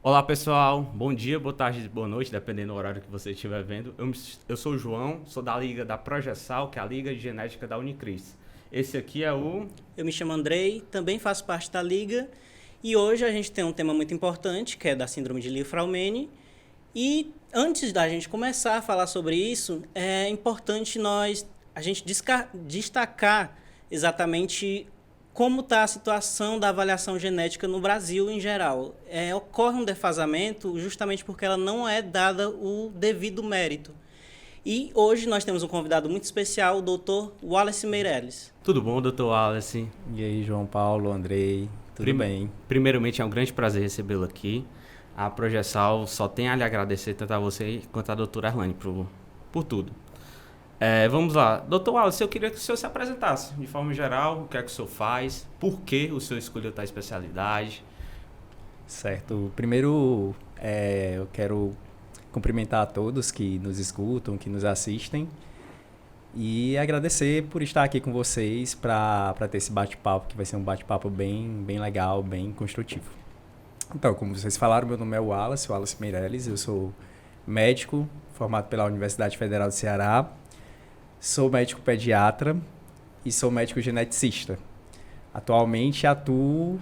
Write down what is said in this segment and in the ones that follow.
Olá pessoal, bom dia, boa tarde, boa noite, dependendo do horário que você estiver vendo. Eu sou o João, sou da Liga da Progesal, que é a Liga de Genética da Unicris. Esse aqui é o. Eu me chamo Andrei, também faço parte da Liga e hoje a gente tem um tema muito importante, que é da Síndrome de Li-Fraumeni. E antes da gente começar a falar sobre isso, é importante a gente destacar exatamente como está a situação da avaliação genética no Brasil em geral. Ocorre um defasamento justamente porque ela não é dada o devido mérito. E hoje nós temos um convidado muito especial, o Dr. Wallace Meirelles. Tudo bom, Dr. Wallace? E aí, João Paulo, Andrei, tudo bem? Primeiramente, é um grande prazer recebê-lo aqui. A Progesal só tem a lhe agradecer, tanto a você quanto a doutora Erlane, por tudo. Vamos lá. Dr. Wallace, eu queria que o senhor se apresentasse, de forma geral, o que é que o senhor faz, por que o senhor escolheu tal especialidade. Certo. Primeiro, eu quero cumprimentar a todos que nos escutam, que nos assistem e agradecer por estar aqui com vocês para ter esse bate-papo, que vai ser um bate-papo bem legal, bem construtivo. Então, como vocês falaram, meu nome é Wallace Meirelles, eu sou médico, formado pela Universidade Federal do Ceará, sou médico pediatra e sou médico geneticista. Atualmente atuo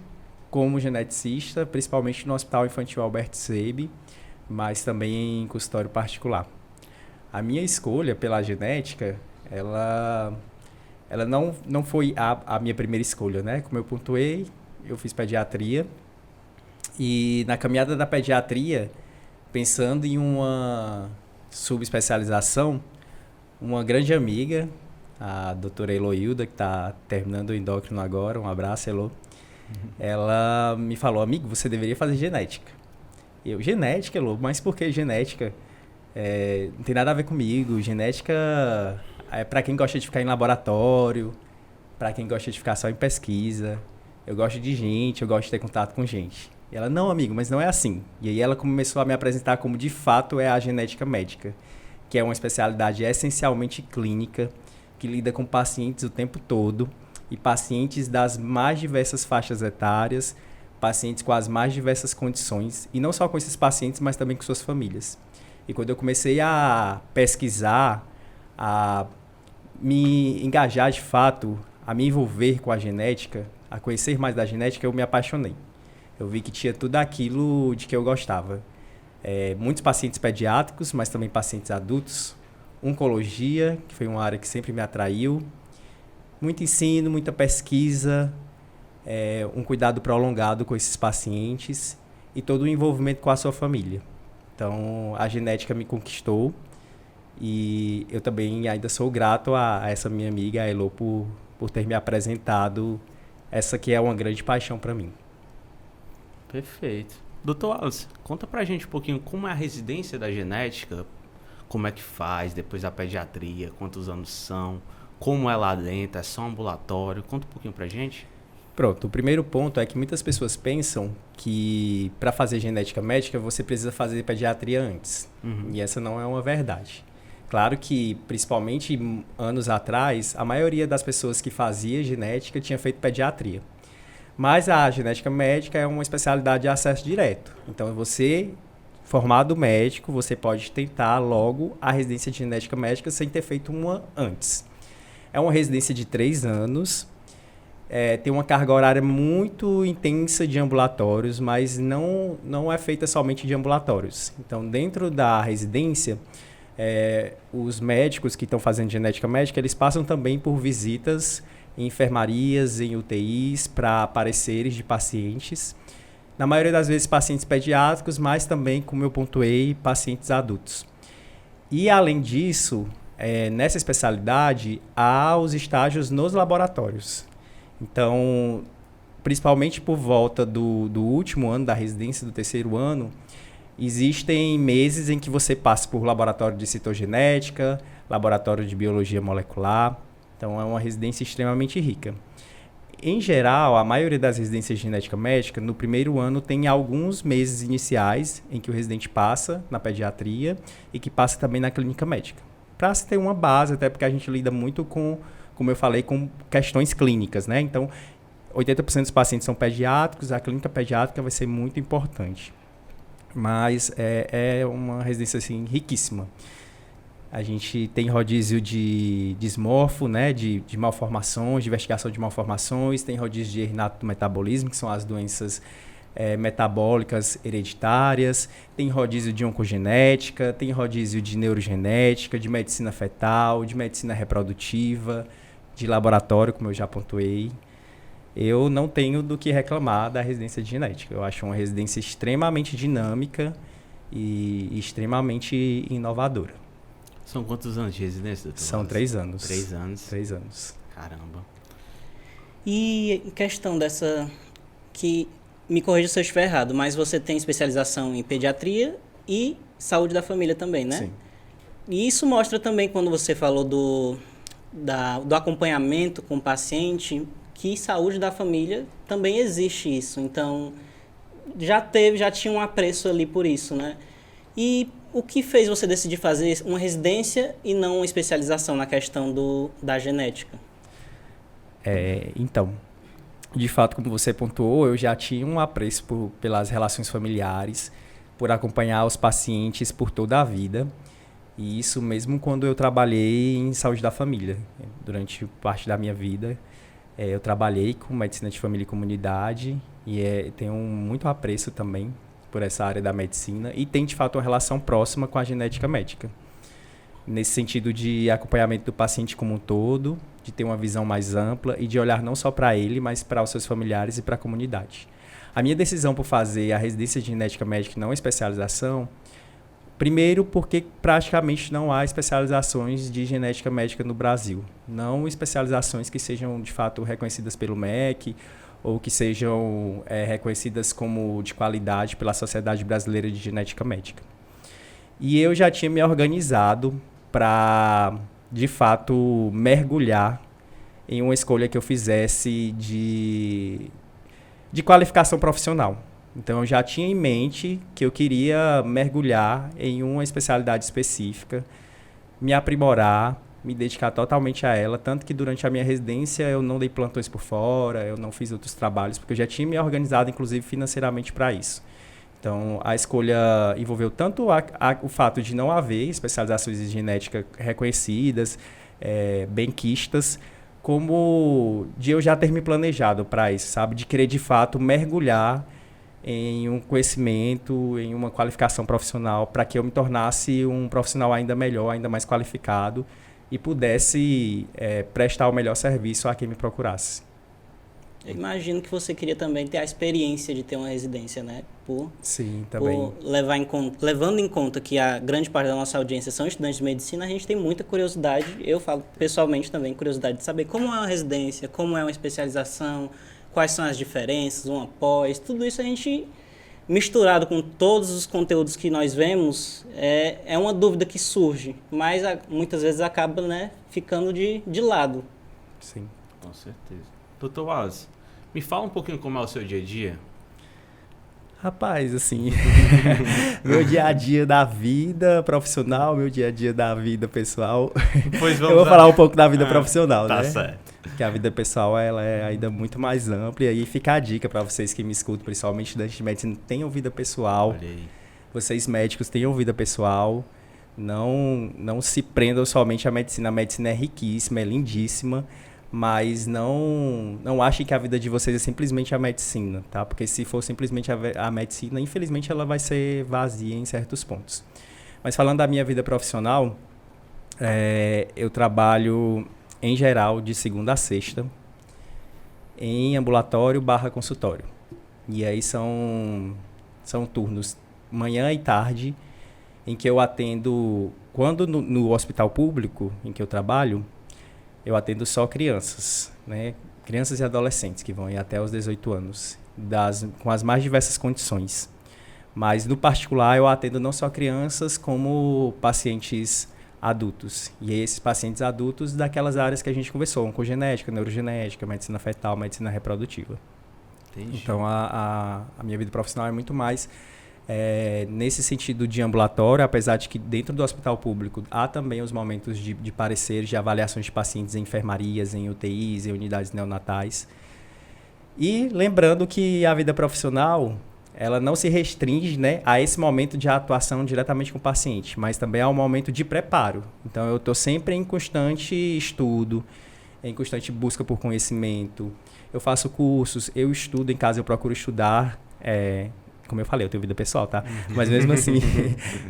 como geneticista, principalmente no Hospital Infantil Albert Seib, mas também em consultório particular. A minha escolha pela genética, ela não foi a minha primeira escolha, né? Como eu pontuei, eu fiz pediatria e na caminhada da pediatria, pensando em uma subespecialização, uma grande amiga, a doutora Eloilda, que está terminando o endócrino agora, um abraço, Elo. Ela me falou, amigo, você deveria fazer genética. Eu, genética, Elo? Mas por que genética? Não tem nada a ver comigo. Genética é para quem gosta de ficar em laboratório, para quem gosta de ficar só em pesquisa. Eu gosto de gente, eu gosto de ter contato com gente. E ela, não, amigo, mas não é assim. E aí ela começou a me apresentar como de fato é a genética médica, que é uma especialidade essencialmente clínica, que lida com pacientes o tempo todo, e pacientes das mais diversas faixas etárias, pacientes com as mais diversas condições, e não só com esses pacientes, mas também com suas famílias. E quando eu comecei a pesquisar, a me engajar de fato, a me envolver com a genética, a conhecer mais da genética, eu me apaixonei. Eu vi que tinha tudo aquilo de que eu gostava. Muitos pacientes pediátricos, mas também pacientes adultos, oncologia, que foi uma área que sempre me atraiu, muito ensino, muita pesquisa, um cuidado prolongado com esses pacientes e todo o envolvimento com a sua família. Então, a genética me conquistou e eu também ainda sou grato a essa minha amiga, a Elo, por ter me apresentado essa que é uma grande paixão para mim. Perfeito. Dr. Wallace, conta pra gente um pouquinho como é a residência da genética, como é que faz, depois da pediatria, quantos anos são, como é lá dentro, é só ambulatório, conta um pouquinho pra gente. Pronto, o primeiro ponto é que muitas pessoas pensam que para fazer genética médica você precisa fazer pediatria antes. E essa não é uma verdade. Claro que, principalmente anos atrás, a maioria das pessoas que fazia genética tinha feito pediatria. Mas a genética médica é uma especialidade de acesso direto. Então, você, formado médico, você pode tentar logo a residência de genética médica sem ter feito uma antes. É uma residência de 3 anos, tem uma carga horária muito intensa de ambulatórios, mas não é feita somente de ambulatórios. Então, dentro da residência, os médicos que estão fazendo genética médica, eles passam também por visitas em enfermarias, em UTIs, para pareceres de pacientes. Na maioria das vezes, pacientes pediátricos, mas também, como eu pontuei, pacientes adultos. E, além disso, nessa especialidade, há os estágios nos laboratórios. Então, principalmente por volta do último ano da residência, do 3º ano, existem meses em que você passa por laboratório de citogenética, laboratório de biologia molecular. Então, é uma residência extremamente rica. Em geral, a maioria das residências de genética médica, no primeiro ano, tem alguns meses iniciais em que o residente passa na pediatria e que passa também na clínica médica. Para se ter uma base, até porque a gente lida muito com, como eu falei, com questões clínicas, né? Então, 80% dos pacientes são pediátricos, a clínica pediátrica vai ser muito importante. mas é uma residência assim, riquíssima. A gente tem rodízio de dismorfo, né, de malformações, de investigação de malformações, tem rodízio de inato metabolismo, que são as doenças metabólicas hereditárias, tem rodízio de oncogenética, tem rodízio de neurogenética, de medicina fetal, de medicina reprodutiva, de laboratório, como eu já pontuei. Eu não tenho do que reclamar da residência de genética. Eu acho uma residência extremamente dinâmica e extremamente inovadora. São quantos anos de residência, doutor? São 3 anos. 3 anos? 3 anos. Caramba. E em questão dessa, que me corrija se eu estiver errado, mas você tem especialização em pediatria e saúde da família também, né? Sim. E isso mostra também, quando você falou do acompanhamento com o paciente, que saúde da família também existe isso. Então, já tinha um apreço ali por isso, né? E o que fez você decidir fazer uma residência e não uma especialização na questão da genética? Então, de fato, como você pontuou, eu já tinha um apreço pelas relações familiares, por acompanhar os pacientes por toda a vida. E isso mesmo quando eu trabalhei em saúde da família. Durante parte da minha vida, eu trabalhei com medicina de família e comunidade e tenho muito apreço também por essa área da medicina e tem, de fato, uma relação próxima com a genética médica. Nesse sentido de acompanhamento do paciente como um todo, de ter uma visão mais ampla e de olhar não só para ele, mas para os seus familiares e para a comunidade. A minha decisão por fazer a residência de genética médica e não a especialização, primeiro porque praticamente não há especializações de genética médica no Brasil. Não especializações que sejam, de fato, reconhecidas pelo MEC ou que sejam reconhecidas como de qualidade pela Sociedade Brasileira de Genética Médica. E eu já tinha me organizado para, de fato, mergulhar em uma escolha que eu fizesse de qualificação profissional. Então, eu já tinha em mente que eu queria mergulhar em uma especialidade específica, me aprimorar, me dedicar totalmente a ela, tanto que durante a minha residência eu não dei plantões por fora, eu não fiz outros trabalhos, porque eu já tinha me organizado, inclusive, financeiramente para isso. Então, a escolha envolveu tanto o fato de não haver especializações de genética reconhecidas, benquistas, como de eu já ter me planejado para isso, sabe? De querer, de fato, mergulhar em um conhecimento, em uma qualificação profissional, para que eu me tornasse um profissional ainda melhor, ainda mais qualificado e pudesse prestar o melhor serviço a quem me procurasse. Eu imagino que você queria também ter a experiência de ter uma residência, né? Sim, também. Levando em conta que a grande parte da nossa audiência são estudantes de medicina, a gente tem muita curiosidade, eu falo pessoalmente também, curiosidade de saber como é uma residência, como é uma especialização, quais são as diferenças, um após, tudo isso a gente, misturado com todos os conteúdos que nós vemos, é uma dúvida que surge, mas muitas vezes acaba, né, ficando de lado. Sim. Com certeza. Doutor Wallace, me fala um pouquinho como é o seu dia a dia. Rapaz, assim, meu dia a dia da vida profissional, meu dia a dia da vida pessoal. Pois eu vou falar um pouco da vida profissional, tá né? Tá certo. Porque a vida pessoal ela é ainda muito mais ampla. E aí fica a dica para vocês que me escutam, principalmente estudantes de medicina, tenham vida pessoal. Olha aí. Vocês médicos tenham vida pessoal. Não se prendam somente à medicina. A medicina é riquíssima, é lindíssima. Mas não achem que a vida de vocês é simplesmente a medicina, tá? Porque se for simplesmente a medicina, infelizmente ela vai ser vazia em certos pontos. Mas falando da minha vida profissional, eu trabalho, em geral, de segunda a sexta, em ambulatório / consultório. E aí são turnos manhã e tarde, em que eu atendo, quando no hospital público em que eu trabalho, eu atendo só crianças, né? Crianças e adolescentes que vão ir até os 18 anos, com as mais diversas condições. Mas, no particular, eu atendo não só crianças, como pacientes adultos. E esses pacientes adultos daquelas áreas que a gente conversou, oncogenética, neurogenética, medicina fetal, medicina reprodutiva. Entendi. Então, a minha vida profissional é muito mais nesse sentido de ambulatório, apesar de que dentro do hospital público há também os momentos de pareceres, de avaliações de pacientes em enfermarias, em UTIs, em unidades neonatais. E lembrando que a vida profissional, ela não se restringe, né, a esse momento de atuação diretamente com o paciente, mas também ao momento de preparo. Então, eu estou sempre em constante estudo, em constante busca por conhecimento. Eu faço cursos, eu estudo em casa, eu procuro estudar. Como eu falei, eu tenho vida pessoal, tá? Mas mesmo assim,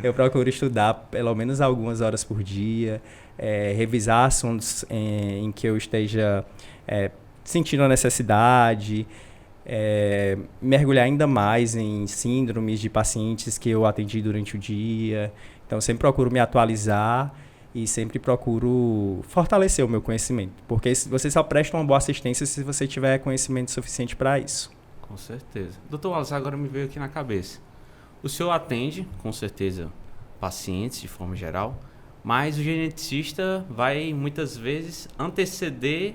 eu procuro estudar pelo menos algumas horas por dia, revisar assuntos em que eu esteja sentindo a necessidade, mergulhar ainda mais em síndromes de pacientes que eu atendi durante o dia. Então, eu sempre procuro me atualizar e sempre procuro fortalecer o meu conhecimento, porque você só presta uma boa assistência se você tiver conhecimento suficiente para isso. Com certeza. Dr. Wallace, agora me veio aqui na cabeça. O senhor atende, com certeza, pacientes de forma geral, mas o geneticista vai muitas vezes anteceder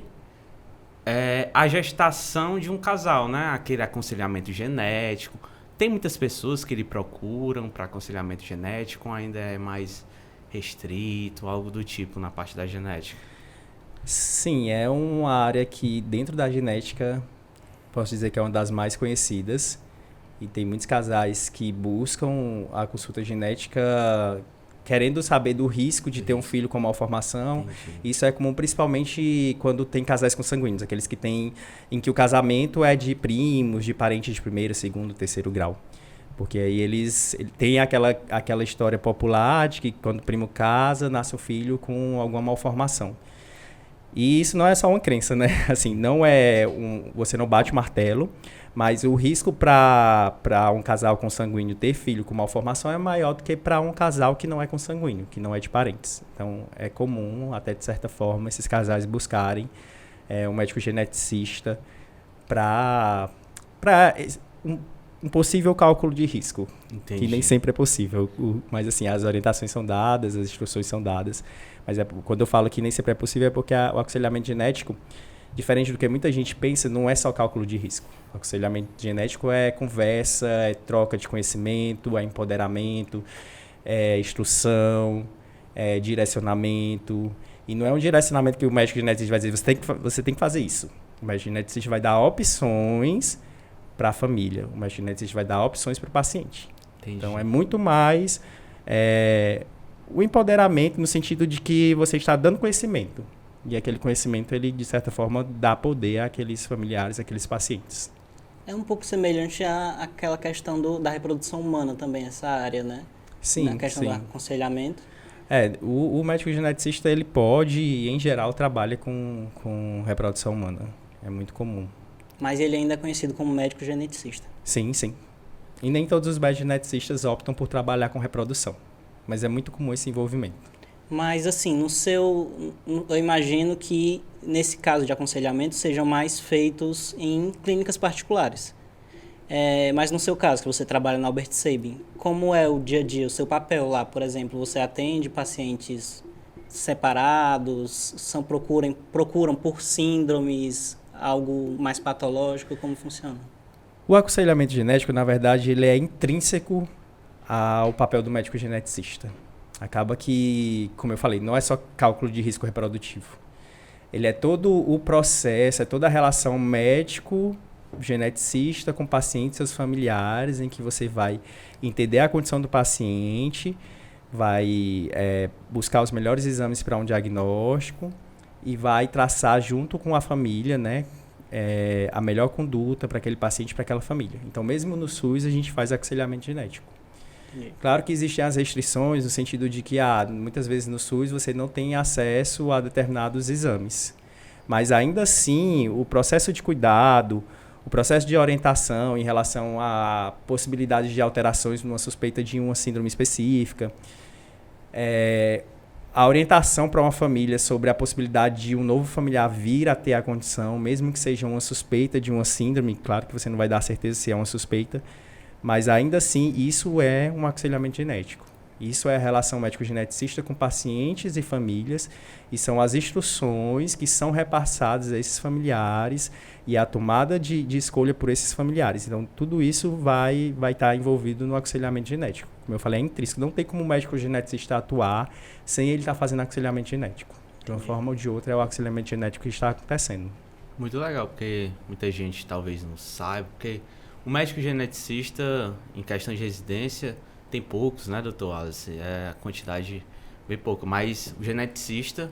a gestação de um casal, né? Aquele aconselhamento genético. Tem muitas pessoas que lhe procuram para aconselhamento genético, ainda é mais restrito, algo do tipo na parte da genética? Sim, é uma área que dentro da genética, posso dizer que é uma das mais conhecidas. E tem muitos casais que buscam a consulta genética querendo saber do risco de ter um filho com malformação. Entendi. Isso é comum principalmente quando tem casais consanguíneos, aqueles que têm em que o casamento é de primos, de parentes de primeiro, segundo, terceiro grau. Porque aí eles têm aquela história popular de que quando o primo casa, nasce um filho com alguma malformação. E isso não é só uma crença, né? Assim, você não bate o martelo, mas o risco para um casal consanguíneo ter filho com malformação é maior do que para um casal que não é consanguíneo, que não é de parentes. Então, é comum, até de certa forma, esses casais buscarem um médico geneticista para um possível cálculo de risco. Entendi. Que nem sempre é possível, mas assim, as orientações são dadas, as instruções são dadas, mas quando eu falo que nem sempre é possível é porque o aconselhamento genético, diferente do que muita gente pensa, não é só cálculo de risco. O aconselhamento genético é conversa, é troca de conhecimento, é empoderamento, é instrução, é direcionamento, e não é um direcionamento que o médico geneticista vai dizer, você tem que fazer isso. O médico geneticista vai dar opções para a família. O médico geneticista vai dar opções para o paciente. Entendi. Então, é muito mais o empoderamento no sentido de que você está dando conhecimento. E aquele conhecimento, ele, de certa forma, dá poder àqueles familiares, àqueles pacientes. É um pouco semelhante àquela questão da reprodução humana também, essa área, né? Sim, Na questão sim. do aconselhamento. O médico geneticista, ele pode, e em geral, trabalha com reprodução humana. É muito comum. Mas ele ainda é conhecido como médico geneticista. Sim, sim. E nem todos os médicos geneticistas optam por trabalhar com reprodução. Mas é muito comum esse envolvimento. Mas, assim, eu imagino que, nesse caso de aconselhamento, sejam mais feitos em clínicas particulares. Mas no seu caso, que você trabalha na Albert Sabin, como é o dia a dia, o seu papel lá, por exemplo? Você atende pacientes separados, procuram por síndromes, algo mais patológico, como funciona? O aconselhamento genético, na verdade, ele é intrínseco ao papel do médico geneticista. Acaba que, como eu falei, não é só cálculo de risco reprodutivo. Ele é todo o processo, é toda a relação médico-geneticista com o paciente e seus familiares, em que você vai entender a condição do paciente, vai buscar os melhores exames para um diagnóstico e vai traçar junto com a família, né, a melhor conduta para aquele paciente, para aquela família. Então, mesmo no SUS, a gente faz aconselhamento genético. Claro que existem as restrições no sentido de que muitas vezes no SUS você não tem acesso a determinados exames. Mas ainda assim, o processo de cuidado, o processo de orientação em relação a possibilidades de alterações numa suspeita de uma síndrome específica, a orientação para uma família sobre a possibilidade de um novo familiar vir a ter a condição, mesmo que seja uma suspeita de uma síndrome, claro que você não vai dar certeza se é uma suspeita, mas ainda assim, isso é um aconselhamento genético. Isso é a relação médico-geneticista com pacientes e famílias, e são as instruções que são repassadas a esses familiares e a tomada de escolha por esses familiares. Então, tudo isso vai estar envolvido no aconselhamento genético. Como eu falei, é intrínseco. Não tem como o médico-geneticista atuar sem ele estar fazendo aconselhamento genético. De uma forma ou de outra, é o aconselhamento genético que está acontecendo. Muito legal, porque muita gente talvez não saiba, porque O médico geneticista, em questão de residência, tem poucos, né, doutor Wallace? É a quantidade bem pouco, mas o geneticista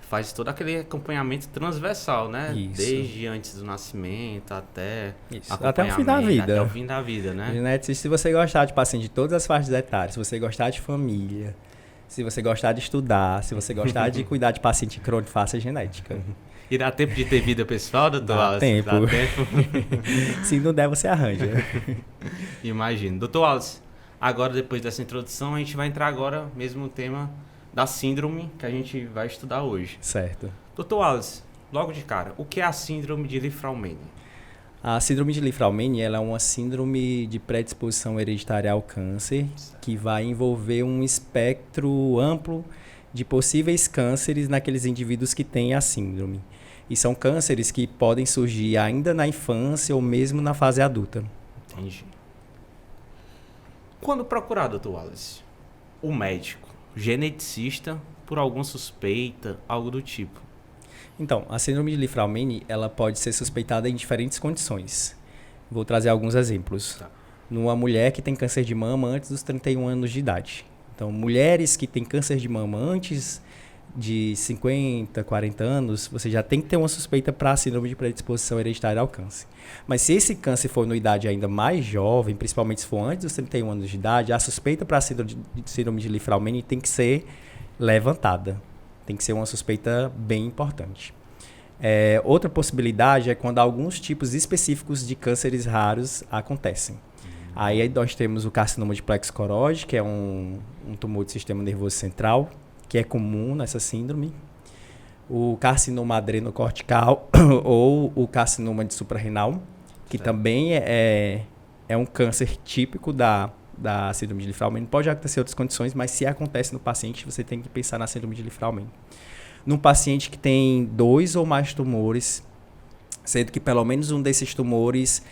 faz todo aquele acompanhamento transversal, né? Isso. Desde antes do nascimento até até o fim da vida. Até o fim da vida, né? Geneticista, se você gostar de paciente de todas as faixas etárias, se você gostar de família, se você gostar de estudar, se você gostar de cuidar de paciente crônico, faça genética. E dá tempo de ter vida pessoal, doutor Dá Wallace? tempo. Dá tempo. Se não der, você arranja. Imagino. Doutor Wallace, agora depois dessa introdução, a gente vai entrar agora mesmo no tema da síndrome que a gente vai estudar hoje. Certo. Doutor Wallace, logo de cara, o que é a síndrome de Li-Fraumeni? A síndrome de Li-Fraumeni ela é uma síndrome de predisposição hereditária ao câncer que vai envolver um espectro amplo de possíveis cânceres naqueles indivíduos que têm a síndrome. E são cânceres que podem surgir ainda na infância ou mesmo na fase adulta. Entendi. Quando procurar, doutor Wallace, o médico, geneticista, por alguma suspeita, algo do tipo? Então, a síndrome de Li-Fraumeni ela pode ser suspeitada em diferentes condições. Vou trazer alguns exemplos. Tá. Numa mulher que tem câncer de mama antes dos 31 anos de idade. Então, mulheres que têm câncer de mama antes de 50, 40 anos, você já tem que ter uma suspeita para a síndrome de predisposição hereditária ao câncer. Mas se esse câncer for numa idade ainda mais jovem, principalmente se for antes dos 31 anos de idade, a suspeita para a síndrome de Li-Fraumeni tem que ser levantada. Tem que ser uma suspeita bem importante. Outra possibilidade é quando alguns tipos específicos de cânceres raros acontecem. Aí nós temos o carcinoma de plexo coroide, que é um tumor do sistema nervoso central, que é comum nessa síndrome. O carcinoma adrenocortical ou o carcinoma de suprarrenal, que também é um câncer típico da síndrome de Li-Fraumeni. Pode acontecer outras condições, mas se acontece no paciente, você tem que pensar na síndrome de Li-Fraumeni. Num paciente que tem 2 ou mais tumores, sendo que pelo menos um desses tumores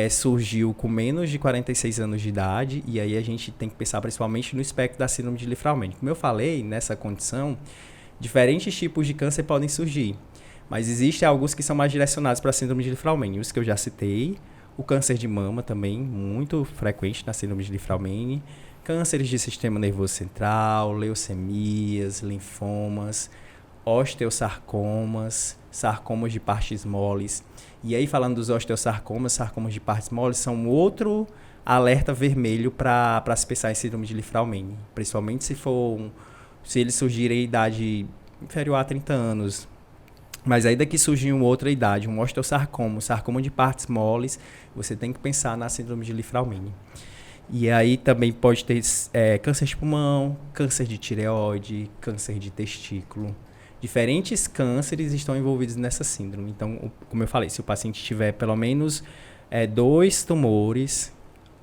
surgiu com menos de 46 anos de idade, e aí a gente tem que pensar principalmente no espectro da síndrome de Li-Fraumeni. Como eu falei, nessa condição, diferentes tipos de câncer podem surgir, mas existem alguns que são mais direcionados para a síndrome de Li-Fraumeni, os que eu já citei, o câncer de mama também, muito frequente na síndrome de Li-Fraumeni, cânceres de sistema nervoso central, leucemias, linfomas, osteosarcomas, sarcomas de partes moles. E aí, falando dos osteosarcomas, sarcomas de partes moles, são outro alerta vermelho para se pensar em síndrome de Li-Fraumeni. Principalmente se eles surgirem em idade inferior a 30 anos. Mas aí daqui surgir uma outra idade, um osteosarcoma, um sarcoma de partes moles, você tem que pensar na síndrome de Li-Fraumeni. E aí também pode ter câncer de pulmão, câncer de tireoide, câncer de testículo. Diferentes cânceres estão envolvidos nessa síndrome. Então, como eu falei, se o paciente tiver pelo menos 2 tumores,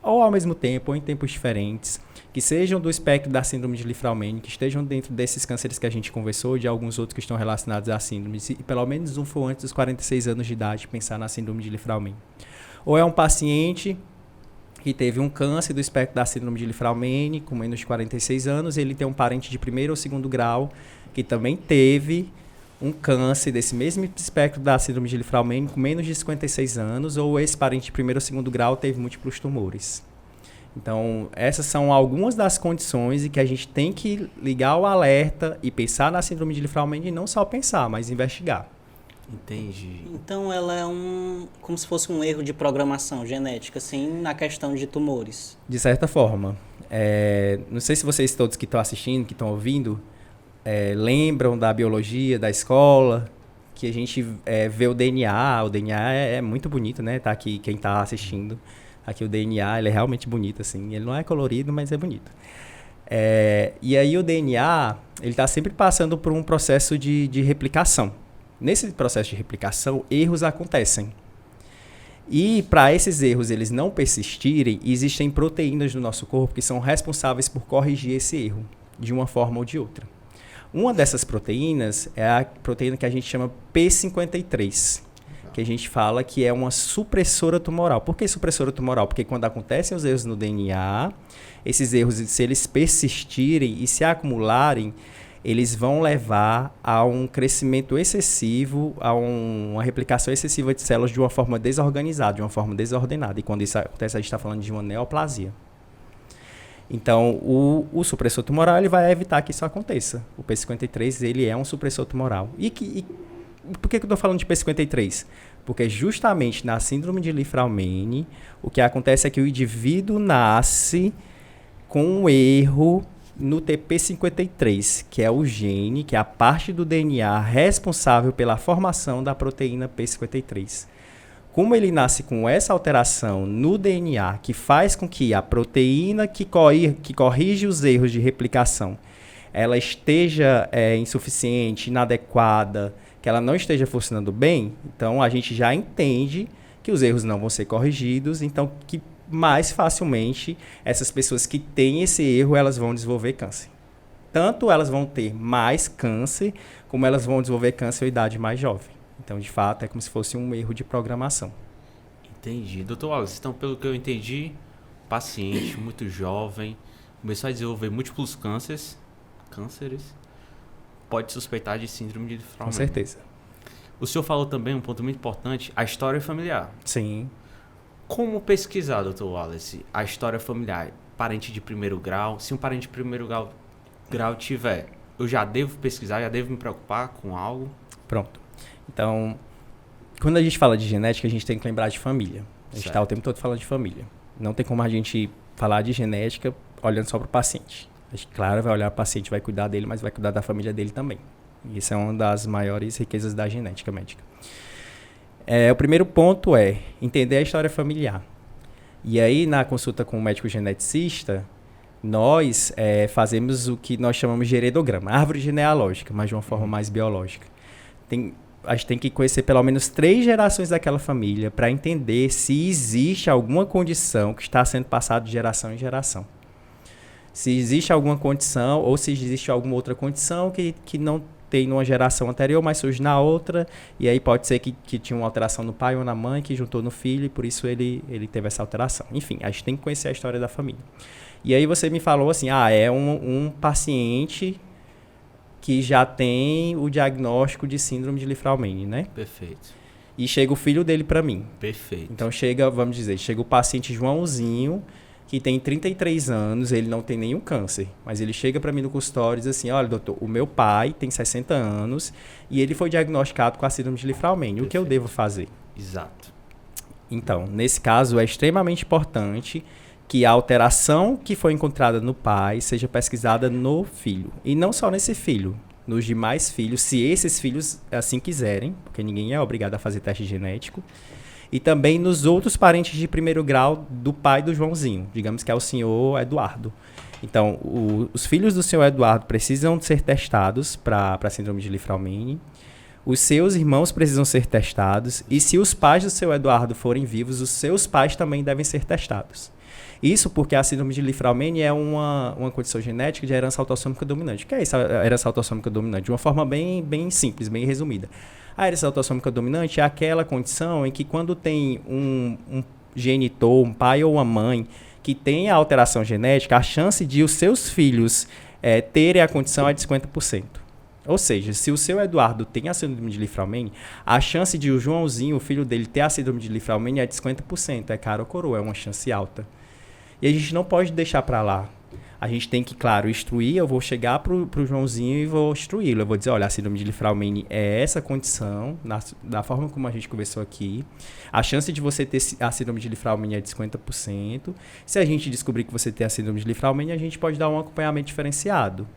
ou ao mesmo tempo, ou em tempos diferentes, que sejam do espectro da síndrome de Li-Fraumeni, que estejam dentro desses cânceres que a gente conversou, de alguns outros que estão relacionados à síndrome, e pelo menos um for antes dos 46 anos de idade, pensar na síndrome de Li-Fraumeni. Ou é um paciente que teve um câncer do espectro da síndrome de Li-Fraumeni, com menos de 46 anos, ele tem um parente de primeiro ou segundo grau, que também teve um câncer desse mesmo espectro da síndrome de Li-Fraumeni com menos de 56 anos, ou esse parente de primeiro ou segundo grau teve múltiplos tumores. Então, essas são algumas das condições em que a gente tem que ligar o alerta e pensar na síndrome de Li-Fraumeni e não só pensar, mas investigar. Entendi. Então, ela é como se fosse um erro de programação genética, assim, na questão de tumores. De certa forma. Não sei se vocês todos que estão assistindo, que estão ouvindo, lembram da biologia, da escola, que a gente vê o DNA. O DNA é muito bonito, né? Tá aqui quem está assistindo. Aqui o DNA, ele é realmente bonito, assim. Ele não é colorido, mas é bonito. E aí o DNA, ele está sempre passando por um processo de replicação. Nesse processo de replicação, erros acontecem. E para esses erros eles não persistirem, existem proteínas no nosso corpo que são responsáveis por corrigir esse erro, de uma forma ou de outra. Uma dessas proteínas é a proteína que a gente chama P53, que a gente fala que é uma supressora tumoral. Por que supressora tumoral? Porque quando acontecem os erros no DNA, esses erros, se eles persistirem e se acumularem, eles vão levar a um crescimento excessivo, a uma replicação excessiva de células de uma forma desorganizada, de uma forma desordenada. E quando isso acontece, a gente está falando de uma neoplasia. Então, o supressor tumoral ele vai evitar que isso aconteça. O P53 ele é um supressor tumoral. E por que eu estou falando de P53? Porque justamente na síndrome de Li-Fraumeni, o que acontece é que o indivíduo nasce com um erro no TP53, que é o gene, que é a parte do DNA responsável pela formação da proteína P53. Como ele nasce com essa alteração no DNA, que faz com que a proteína que corrige os erros de replicação, ela esteja insuficiente, inadequada, que ela não esteja funcionando bem, então a gente já entende que os erros não vão ser corrigidos, então que mais facilmente essas pessoas que têm esse erro, elas vão desenvolver câncer. Tanto elas vão ter mais câncer, como elas vão desenvolver câncer em idade mais jovem. Então, de fato, é como se fosse um erro de programação. Entendi. Doutor Wallace, então, pelo que eu entendi, paciente muito jovem, começou a desenvolver múltiplos cânceres, pode suspeitar de síndrome de Li-Fraumeni. Com certeza. O senhor falou também um ponto muito importante, a história familiar. Sim. Como pesquisar, doutor Wallace, a história familiar? Parente de primeiro grau, se um parente de primeiro grau tiver, eu já devo pesquisar, já devo me preocupar com algo? Pronto. Então, quando a gente fala de genética, a gente tem que lembrar de família. A gente está o tempo todo falando de família. Não tem como a gente falar de genética olhando só para o paciente. A gente, claro, vai olhar para o paciente, vai cuidar dele, mas vai cuidar da família dele também. E isso é uma das maiores riquezas da genética médica. O primeiro ponto é entender a história familiar. E aí, na consulta com o médico geneticista, nós fazemos o que nós chamamos de heredograma, árvore genealógica, mas de uma forma mais biológica. A gente tem que conhecer pelo menos 3 gerações daquela família para entender se existe alguma condição que está sendo passada de geração em geração. Se existe alguma condição ou se existe alguma outra condição que não tem numa geração anterior, mas surge na outra, e aí pode ser que tinha uma alteração no pai ou na mãe, que juntou no filho, e por isso ele teve essa alteração. Enfim, a gente tem que conhecer a história da família. E aí você me falou assim, é um paciente que já tem o diagnóstico de síndrome de Li-Fraumeni, né? Perfeito. E chega o filho dele para mim. Perfeito. Então chega o paciente Joãozinho, que tem 33 anos, ele não tem nenhum câncer, mas ele chega para mim no consultório e diz assim, olha, doutor, o meu pai tem 60 anos e ele foi diagnosticado com a síndrome de Li-Fraumeni. Perfeito. O que eu devo fazer? Exato. Então, nesse caso, é extremamente importante que a alteração que foi encontrada no pai seja pesquisada no filho. E não só nesse filho, nos demais filhos, se esses filhos assim quiserem, porque ninguém é obrigado a fazer teste genético. E também nos outros parentes de primeiro grau do pai do Joãozinho, digamos que é o senhor Eduardo. Então, os filhos do senhor Eduardo precisam ser testados para a síndrome de Li-Fraumeni. Os seus irmãos precisam ser testados. E se os pais do seu Eduardo forem vivos, os seus pais também devem ser testados. Isso porque a síndrome de Li-Fraumeni é uma condição genética de herança autossômica dominante. O que é isso, a herança autossômica dominante? De uma forma bem simples, bem resumida. A herança autossômica dominante é aquela condição em que quando tem um genitor, um pai ou uma mãe, que tem a alteração genética, a chance de os seus filhos terem a condição é de 50%. Ou seja, se o seu Eduardo tem a síndrome de Li-Fraumeni, a chance de o Joãozinho, o filho dele, ter a síndrome de Li-Fraumeni é de 50%. É cara ou coroa, é uma chance alta. E a gente não pode deixar para lá. A gente tem que, claro, instruir. Eu vou chegar pro Joãozinho e vou instruí-lo. Eu vou dizer, olha, a síndrome de Li-Fraumeni é essa condição, da forma como a gente conversou aqui. A chance de você ter a síndrome de Li-Fraumeni é de 50%. Se a gente descobrir que você tem a síndrome de Li-Fraumeni, a gente pode dar um acompanhamento diferenciado.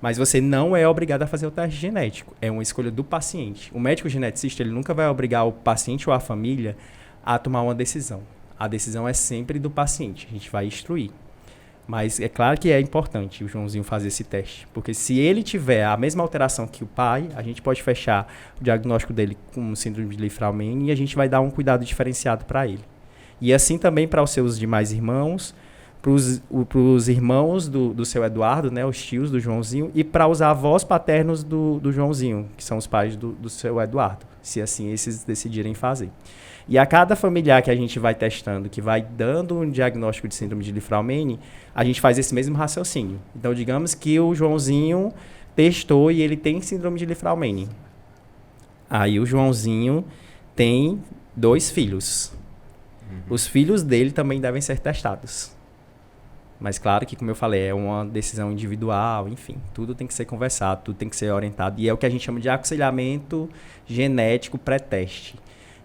Mas você não é obrigado a fazer o teste genético. É uma escolha do paciente. O médico geneticista, ele nunca vai obrigar o paciente ou a família a tomar uma decisão. A decisão é sempre do paciente. A gente vai instruir. Mas é claro que é importante o Joãozinho fazer esse teste. Porque se ele tiver a mesma alteração que o pai, a gente pode fechar o diagnóstico dele com síndrome de Li-Fraumeni e a gente vai dar um cuidado diferenciado para ele. E assim também para os seus demais irmãos, para os irmãos do seu Eduardo, né, os tios do Joãozinho, e para os avós paternos do Joãozinho, que são os pais do seu Eduardo, se assim esses decidirem fazer. E a cada familiar que a gente vai testando, que vai dando um diagnóstico de síndrome de Li-Fraumeni, a gente faz esse mesmo raciocínio. Então, digamos que o Joãozinho testou e ele tem síndrome de Li-Fraumeni. Aí o Joãozinho tem 2 filhos. Os filhos dele também devem ser testados. Mas claro que, como eu falei, é uma decisão individual, enfim, tudo tem que ser conversado, tudo tem que ser orientado. E é o que a gente chama de aconselhamento genético pré-teste.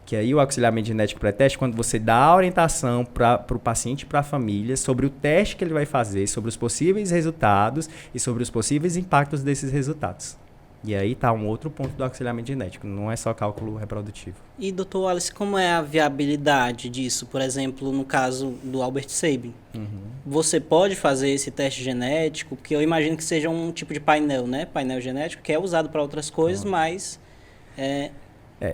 Que aí o aconselhamento genético pré-teste, quando você dá a orientação para o paciente e para a família sobre o teste que ele vai fazer, sobre os possíveis resultados e sobre os possíveis impactos desses resultados. E aí está um outro ponto do aconselhamento genético, não é só cálculo reprodutivo. E, Dr. Wallace, como é a viabilidade disso? Por exemplo, no caso do Albert Sabin. Você pode fazer esse teste genético, que eu imagino que seja um tipo de painel, né? Painel genético, que é usado para outras coisas, mas...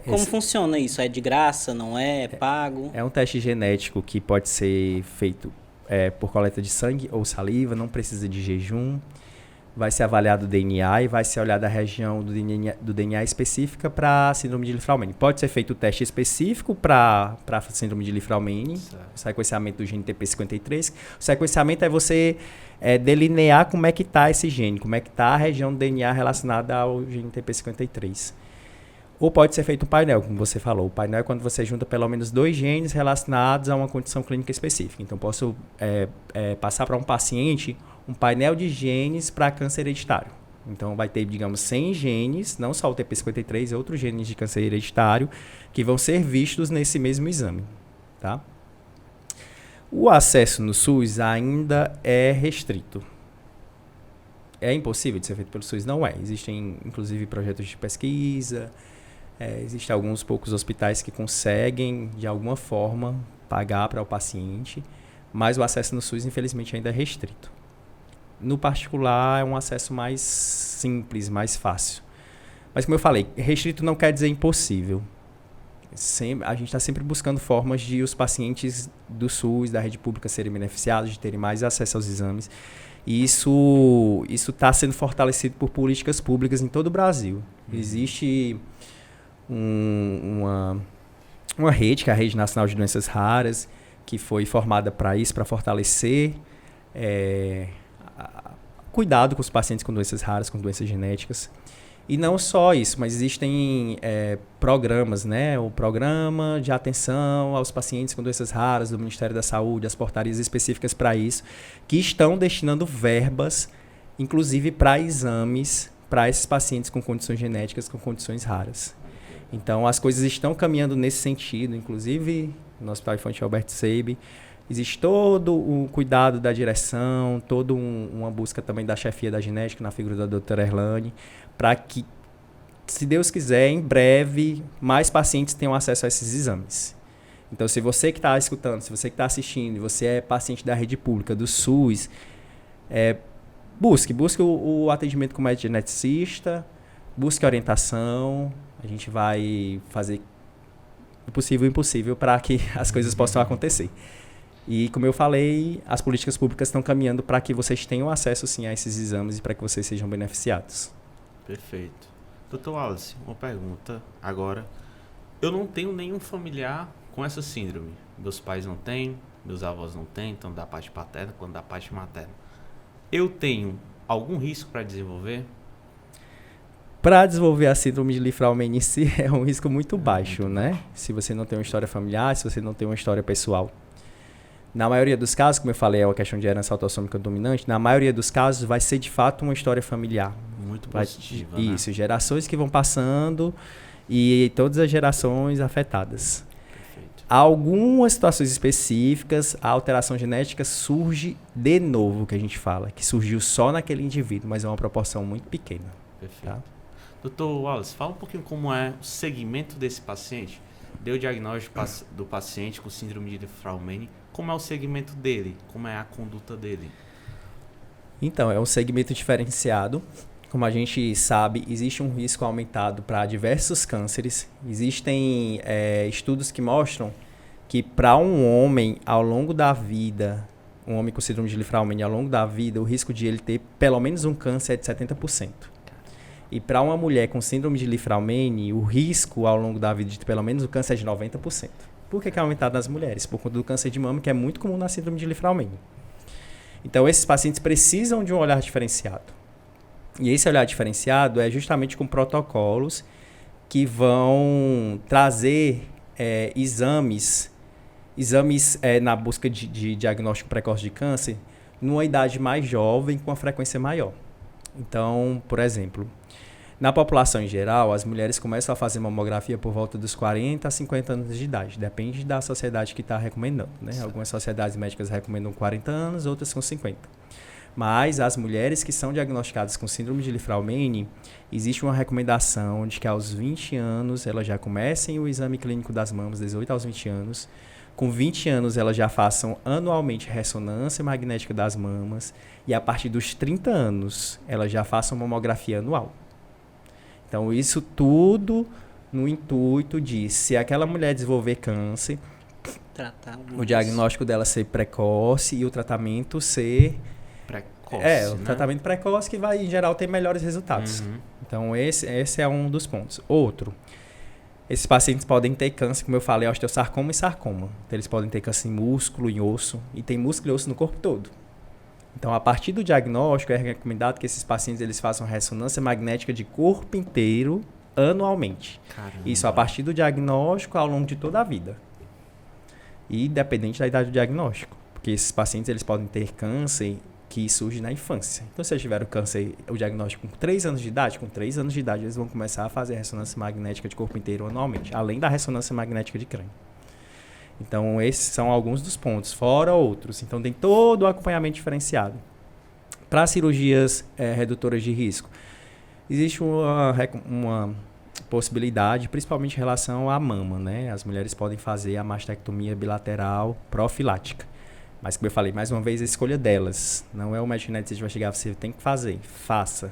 como funciona isso? É de graça, não é? É pago? É um teste genético que pode ser feito por coleta de sangue ou saliva, não precisa de jejum. Vai ser avaliado o DNA e vai ser olhada a região do DNA específica para síndrome de Li-Fraumeni. Pode ser feito o teste específico para síndrome de Li-Fraumeni, o sequenciamento do gene TP53. O sequenciamento é você delinear como é que está esse gene, como é que está a região do DNA relacionada ao gene TP53. Ou pode ser feito um painel, como você falou. O painel é quando você junta pelo menos 2 genes relacionados a uma condição clínica específica. Então, posso passar para um paciente um painel de genes para câncer hereditário. Então, vai ter, digamos, 100 genes, não só o TP53, outros genes de câncer hereditário, que vão ser vistos nesse mesmo exame. Tá? O acesso no SUS ainda é restrito. É impossível de ser feito pelo SUS? Não é. Existem, inclusive, projetos de pesquisa, existem alguns poucos hospitais que conseguem, de alguma forma, pagar para o paciente, mas o acesso no SUS, infelizmente, ainda é restrito. No particular, é um acesso mais simples, mais fácil. Mas, como eu falei, restrito não quer dizer impossível. A gente está sempre buscando formas de os pacientes do SUS, da rede pública, serem beneficiados, de terem mais acesso aos exames. E isso está sendo fortalecido por políticas públicas em todo o Brasil. Existe uma rede, que é a Rede Nacional de Doenças Raras, que foi formada para isso, para fortalecer cuidado com os pacientes com doenças raras, com doenças genéticas. E não só isso, mas existem programas, né? O Programa de Atenção aos Pacientes com Doenças Raras do Ministério da Saúde, as portarias específicas para isso, que estão destinando verbas, inclusive para exames, para esses pacientes com condições genéticas, com condições raras. Então, as coisas estão caminhando nesse sentido, inclusive no Hospital Infantil Albert Sabin. Existe todo o cuidado da direção, toda uma busca também da chefia da genética, na figura da doutora Erlane, para que, se Deus quiser, em breve, mais pacientes tenham acesso a esses exames. Então, se você que está escutando, se você que está assistindo, você é paciente da rede pública, do SUS, busque o atendimento com o médico geneticista, busque orientação. A gente vai fazer o possível e o impossível para que as coisas possam acontecer. E, como eu falei, as políticas públicas estão caminhando para que vocês tenham acesso, sim, a esses exames e para que vocês sejam beneficiados. Perfeito. Dr. Wallace, uma pergunta agora. Eu não tenho nenhum familiar com essa síndrome. Meus pais não têm, meus avós não têm, tanto da parte paterna quanto da parte materna. Eu tenho algum risco para desenvolver? Para desenvolver a síndrome de Li-Fraumeni é um risco muito baixo, né? Se você não tem uma história familiar, se você não tem uma história pessoal. Na maioria dos casos, como eu falei, é uma questão de herança autossômica dominante, na maioria dos casos vai ser de fato uma história familiar. Muito positiva, né? Isso, gerações que vão passando e todas as gerações afetadas. Perfeito. Algumas situações específicas, a alteração genética surge de novo, que a gente fala, que surgiu só naquele indivíduo, mas é uma proporção muito pequena. Perfeito. Tá? Dr. Wallace, fala um pouquinho como é o segmento desse paciente. Deu o diagnóstico do paciente com síndrome de Li-Fraumeni. Como é o segmento dele? Como é a conduta dele? Então, é um segmento diferenciado. Como a gente sabe, existe um risco aumentado para diversos cânceres. Existem estudos que mostram que para um homem, ao longo da vida, um homem com síndrome de Li-Fraumeni, ao longo da vida, o risco de ele ter pelo menos um câncer é de 70%. E para uma mulher com síndrome de Li-Fraumeni, o risco ao longo da vida de ter pelo menos um câncer é de 90%. Por que é aumentado nas mulheres? Por conta do câncer de mama, que é muito comum na síndrome de Li-Fraumeni. Então, esses pacientes precisam de um olhar diferenciado. E esse olhar diferenciado é justamente com protocolos que vão trazer exames na busca de diagnóstico precoce de câncer numa idade mais jovem com uma frequência maior. Então, por exemplo, na população em geral, as mulheres começam a fazer mamografia por volta dos 40 a 50 anos de idade. Depende da sociedade que está recomendando, né? Algumas sociedades médicas recomendam 40 anos, outras com 50. Mas as mulheres que são diagnosticadas com síndrome de Li-Fraumeni, existe uma recomendação de que aos 20 anos elas já comecem o exame clínico das mamas, 18 aos 20 anos. Com 20 anos elas já façam anualmente ressonância magnética das mamas e a partir dos 30 anos elas já façam mamografia anual. Então isso tudo no intuito de, se aquela mulher desenvolver câncer, o diagnóstico dela ser precoce e o tratamento ser... o tratamento precoce que vai, em geral, ter melhores resultados. Uhum. Então, esse é um dos pontos. Outro, esses pacientes podem ter câncer, como eu falei, osteosarcoma e sarcoma. Então, eles podem ter câncer em músculo, em osso, e tem músculo e osso no corpo todo. Então, a partir do diagnóstico, é recomendado que esses pacientes eles façam ressonância magnética de corpo inteiro anualmente. Caramba. Isso a partir do diagnóstico ao longo de toda a vida. E independente da idade do diagnóstico. Porque esses pacientes eles podem ter câncer que surge na infância. Então, se eles tiveram câncer, o diagnóstico com 3 anos de idade, eles vão começar a fazer ressonância magnética de corpo inteiro anualmente, além da ressonância magnética de crânio. Então, esses são alguns dos pontos, fora outros. Então, tem todo o acompanhamento diferenciado. Para cirurgias redutoras de risco, existe uma possibilidade, principalmente em relação à mama, né? As mulheres podem fazer a mastectomia bilateral profilática. Mas, como eu falei, mais uma vez, a escolha delas. Não é o médico geneticista que vai chegar, você tem que fazer, faça.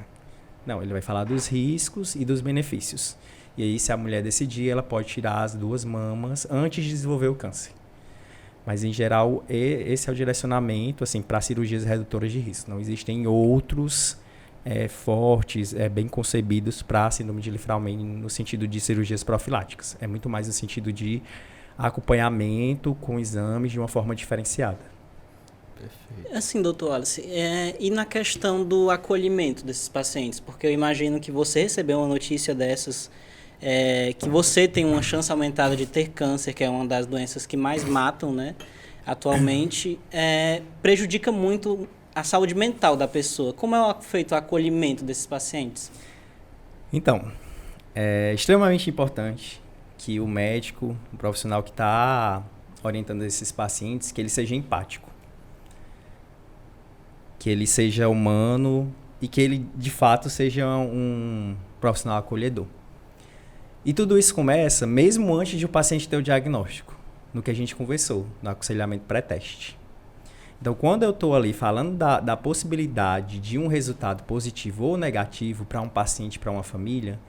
Não, ele vai falar dos riscos e dos benefícios. E aí, se a mulher decidir, ela pode tirar as 2 mamas antes de desenvolver o câncer. Mas, em geral, esse é o direcionamento assim, para cirurgias redutoras de risco. Não existem outros fortes, bem concebidos para a síndrome de Li-Fraumeni no sentido de cirurgias profiláticas. É muito mais no sentido de acompanhamento com exames de uma forma diferenciada. Perfeito. Assim, doutor Wallace, e na questão do acolhimento desses pacientes? Porque eu imagino que você recebeu uma notícia dessas, que você tem uma chance aumentada de ter câncer, que é uma das doenças que mais matam, né, atualmente, prejudica muito a saúde mental da pessoa. Como é feito o acolhimento desses pacientes? Então, é extremamente importante que o médico, o profissional que está orientando esses pacientes, que ele seja empático. Que ele seja humano e que ele, de fato, seja um profissional acolhedor. E tudo isso começa mesmo antes de o paciente ter o diagnóstico, no que a gente conversou, no aconselhamento pré-teste. Então, quando eu estou ali falando da possibilidade de um resultado positivo ou negativo para um paciente, para uma família,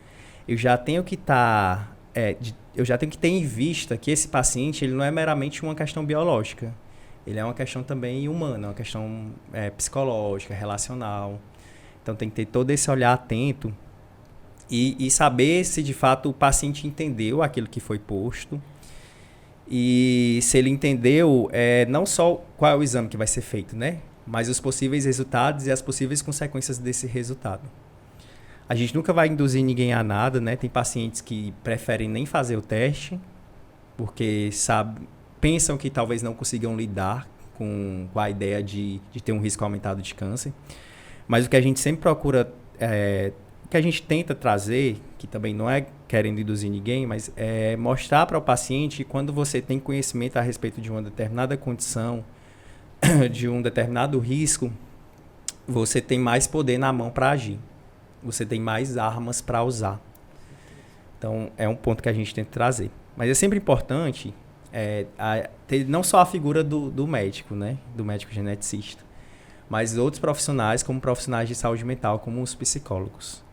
eu já tenho que ter em vista que esse paciente ele não é meramente uma questão biológica. Ele é uma questão também humana, uma questão psicológica, relacional. Então, tem que ter todo esse olhar atento e saber se, de fato, o paciente entendeu aquilo que foi posto. E se ele entendeu, não só qual é o exame que vai ser feito, né? Mas os possíveis resultados e as possíveis consequências desse resultado. A gente nunca vai induzir ninguém a nada, né? Tem pacientes que preferem nem fazer o teste, porque pensam que talvez não consigam lidar com a ideia de ter um risco aumentado de câncer. Mas o que a gente sempre procura, o que a gente tenta trazer, que também não é querendo induzir ninguém, mas é mostrar para o paciente que quando você tem conhecimento a respeito de uma determinada condição, de um determinado risco, você tem mais poder na mão para agir. Você tem mais armas para usar. Então, é um ponto que a gente tenta trazer. Mas é sempre importante ter não só a figura do médico, né? Do médico geneticista, mas outros profissionais, como profissionais de saúde mental, como os psicólogos.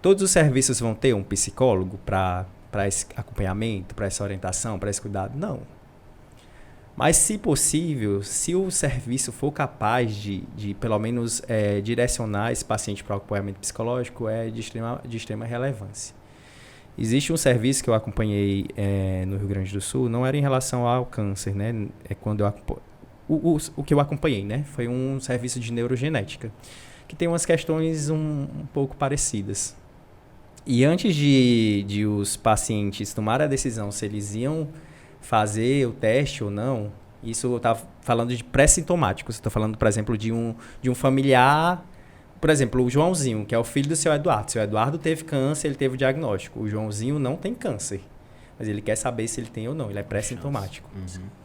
Todos os serviços vão ter um psicólogo para esse acompanhamento, para essa orientação, para esse cuidado? Não. Mas, se possível, se o serviço for capaz de pelo menos, direcionar esse paciente para o acompanhamento psicológico, é de extrema relevância. Existe um serviço que eu acompanhei no Rio Grande do Sul, não era em relação ao câncer, né? O que eu acompanhei, né? Foi um serviço de neurogenética, que tem umas questões um pouco parecidas. E antes de os pacientes tomarem a decisão se eles iam fazer o teste ou não, isso eu estava falando de pré-sintomáticos. Estou falando, por exemplo, de um familiar, por exemplo, o Joãozinho, que é o filho do seu Eduardo. Seu Eduardo teve câncer, ele teve o diagnóstico. O Joãozinho não tem câncer, mas ele quer saber se ele tem ou não, ele é pré-sintomático. Uhum.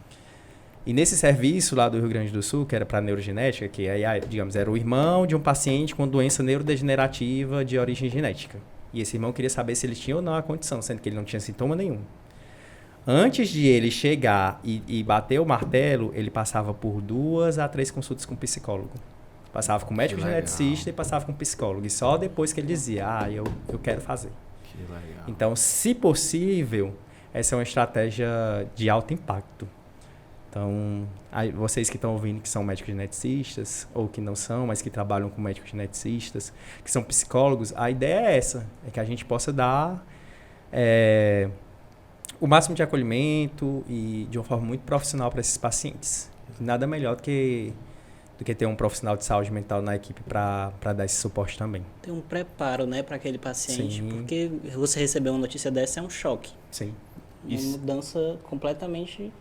E nesse serviço lá do Rio Grande do Sul, que era para neurogenética, que aí, digamos, era o irmão de um paciente com doença neurodegenerativa de origem genética. E esse irmão queria saber se ele tinha ou não a condição, sendo que ele não tinha sintoma nenhum. Antes de ele chegar e bater o martelo, ele passava por 2 a 3 consultas com psicólogo. Passava com médico geneticista e passava com psicólogo. E só depois que ele dizia, eu quero fazer. Que legal. Então, se possível, essa é uma estratégia de alto impacto. Então, aí, vocês que estão ouvindo que são médicos geneticistas, ou que não são, mas que trabalham com médicos geneticistas, que são psicólogos, a ideia é essa, é que a gente possa dar o máximo de acolhimento e de uma forma muito profissional para esses pacientes. Nada melhor do que ter um profissional de saúde mental na equipe para dar esse suporte também. Tem um preparo, né, para aquele paciente, Sim. porque você receber uma notícia dessa é um choque. Sim. Uma mudança completamente...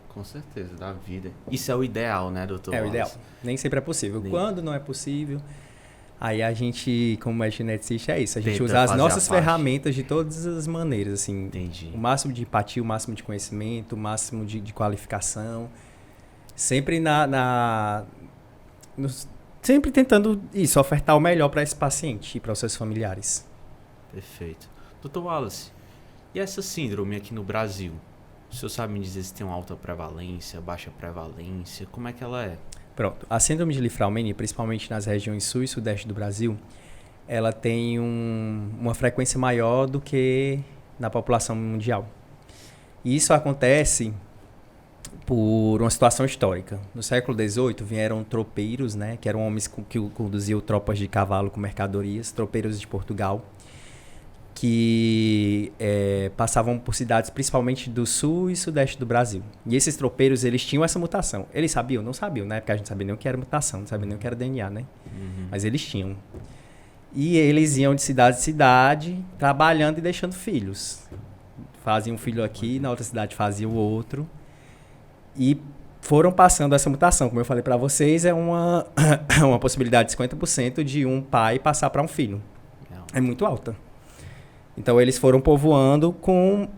Com certeza, da vida. Isso é o ideal, né, doutor? É o ideal. Wallace? Nem sempre é possível. Quando não é possível, aí a gente, como é geneticista, é isso. A gente Tenta usa as fazer nossas a parte. ferramentas de todas as maneiras, assim. Entendi. O máximo de empatia, o máximo de conhecimento, o máximo de qualificação. Sempre sempre tentando isso, ofertar o melhor para esse paciente e para os seus familiares. Perfeito. Doutor Wallace, e essa síndrome aqui no Brasil? O senhor sabe me dizer se tem uma alta prevalência, baixa prevalência? Como é que ela é? Pronto. A síndrome de Li-Fraumeni, principalmente nas regiões sul e sudeste do Brasil, ela tem uma frequência maior do que na população mundial. E isso acontece por uma situação histórica. No século XVIII vieram tropeiros, né, que eram homens que conduziam tropas de cavalo com mercadorias, tropeiros de Portugal, que passavam por cidades principalmente do sul e sudeste do Brasil. E esses tropeiros, eles tinham essa mutação. Eles sabiam? Não sabiam, né? Porque a gente sabia nem o que era mutação, não sabia nem o que era DNA, né? Uhum. Mas eles tinham. E eles iam de cidade em cidade, trabalhando e deixando filhos. Faziam um filho aqui, na outra cidade faziam o outro. E foram passando essa mutação. Como eu falei para vocês, é uma possibilidade de 50% de um pai passar para um filho. É muito alta. Então, eles foram povoando com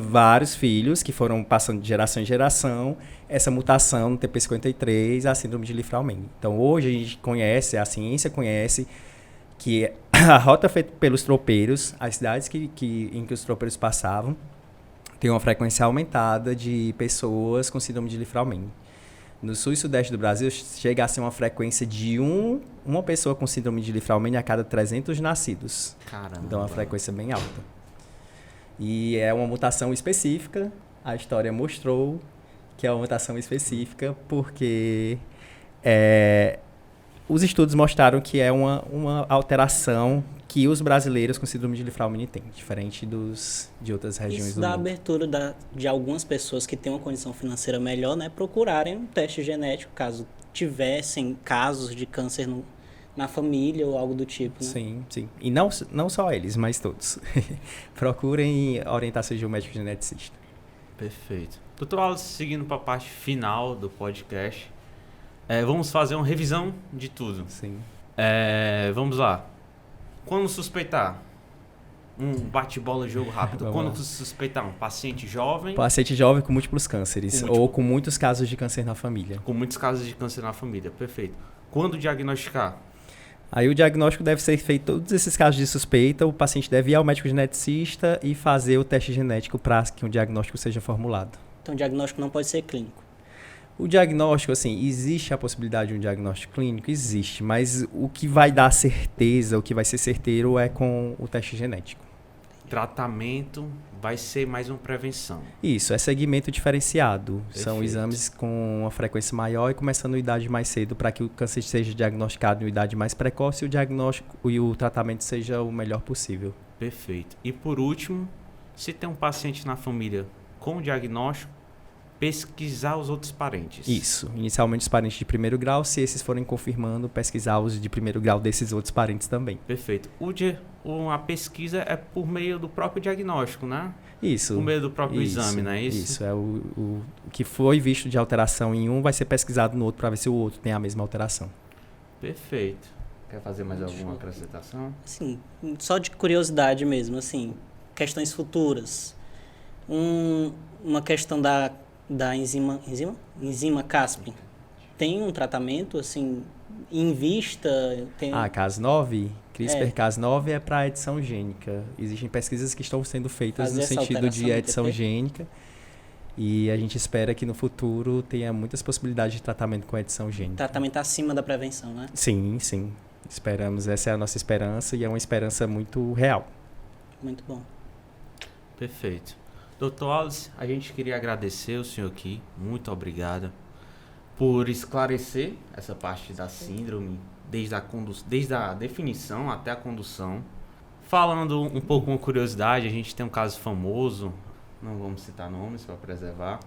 vários filhos que foram passando de geração em geração essa mutação no TP53, a síndrome de Li-Fraumeni. Então, hoje a gente conhece, a ciência conhece que a rota feita pelos tropeiros, as cidades em que os tropeiros passavam, tem uma frequência aumentada de pessoas com síndrome de Li-Fraumeni. No sul e sudeste do Brasil, chega a ser uma frequência de uma pessoa com síndrome de Li-Fraumeni a cada 300 nascidos. Caramba. Então, é uma frequência bem alta. E é uma mutação específica. A história mostrou que é uma mutação específica porque os estudos mostraram que é uma alteração que os brasileiros com síndrome de Li-Fraumeni têm, diferente de outras regiões Isso do dá mundo. abertura de algumas pessoas que têm uma condição financeira melhor, né, procurarem um teste genético, caso tivessem casos de câncer na família ou algo do tipo, né? Sim, sim. E não só eles, mas todos. Procurem orientações de um médico geneticista. Perfeito. Doutor Wallace, seguindo para a parte final do podcast, vamos fazer uma revisão de tudo. Sim. Vamos lá. Quando suspeitar? Um bate-bola, jogo rápido. Vamos Quando lá. suspeitar? Um paciente jovem Paciente jovem com múltiplos cânceres ou com muitos casos de câncer na família. com muitos casos de câncer na família. Perfeito. Quando diagnosticar? Aí o diagnóstico deve ser feito, todos esses casos de suspeita, o paciente deve ir ao médico geneticista e fazer o teste genético para que o diagnóstico seja formulado. Então, o diagnóstico não pode ser clínico. O diagnóstico, assim, existe a possibilidade de um diagnóstico clínico? Existe, mas o que vai dar certeza, o que vai ser certeiro é com o teste genético. Tratamento vai ser mais uma prevenção. Isso, é segmento diferenciado. São Perfeito. exames com uma frequência maior e começando em idade mais cedo para que o câncer seja diagnosticado em idade mais precoce e o diagnóstico e o tratamento seja o melhor possível. Perfeito. E por último, se tem um paciente na família com diagnóstico, pesquisar os outros parentes. Isso. Inicialmente os parentes de primeiro grau, se esses forem confirmando, pesquisar os de primeiro grau desses outros parentes também. Perfeito. A pesquisa é por meio do próprio diagnóstico, né? Isso. Por meio do próprio exame, não é isso? Isso. É o que foi visto de alteração em um vai ser pesquisado no outro para ver se o outro tem a mesma alteração. Perfeito. Quer fazer mais alguma acrescentação? Assim, só de curiosidade mesmo, assim, questões futuras. Uma questão da enzima Casp. Tem um tratamento, assim, em vista? Cas9, CRISPR-Cas9 é para edição gênica. Existem pesquisas que estão sendo feitas no sentido de edição gênica. E a gente espera que no futuro tenha muitas possibilidades de tratamento com edição gênica. Tratamento acima da prevenção, né? Sim, sim. Esperamos, essa é a nossa esperança e é uma esperança muito real. Muito bom. Perfeito. Dr. Wallace, a gente queria agradecer o senhor aqui, muito obrigado, por esclarecer essa parte da síndrome, desde a definição até a condução. Falando um pouco com curiosidade, a gente tem um caso famoso, não vamos citar nomes para preservar,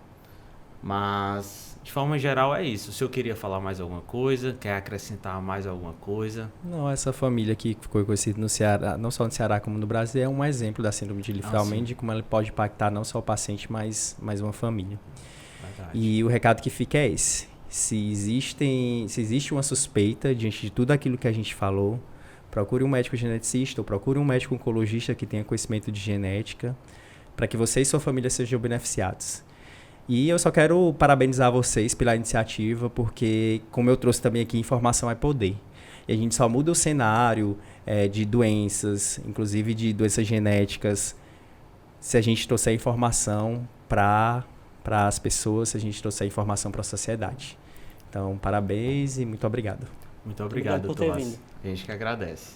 mas de forma geral é isso. O senhor queria falar mais alguma coisa? Quer acrescentar mais alguma coisa? Não, essa família que ficou conhecida no Ceará, não só no Ceará como no Brasil, é um exemplo da síndrome de Li-Fraumeni, de como ela pode impactar não só o paciente, mas uma família. Verdade. E o recado que fica é esse. Se existe uma suspeita diante de tudo aquilo que a gente falou, procure um médico geneticista ou procure um médico oncologista que tenha conhecimento de genética, para que você e sua família sejam beneficiados. E eu só quero parabenizar vocês pela iniciativa, porque, como eu trouxe também aqui, informação é poder. E a gente só muda o cenário de doenças, inclusive de doenças genéticas, se a gente trouxer informação para as pessoas, se a gente trouxer informação para a sociedade. Então, parabéns e muito obrigado. Muito obrigado, por ter Tomás. vindo. A gente que agradece.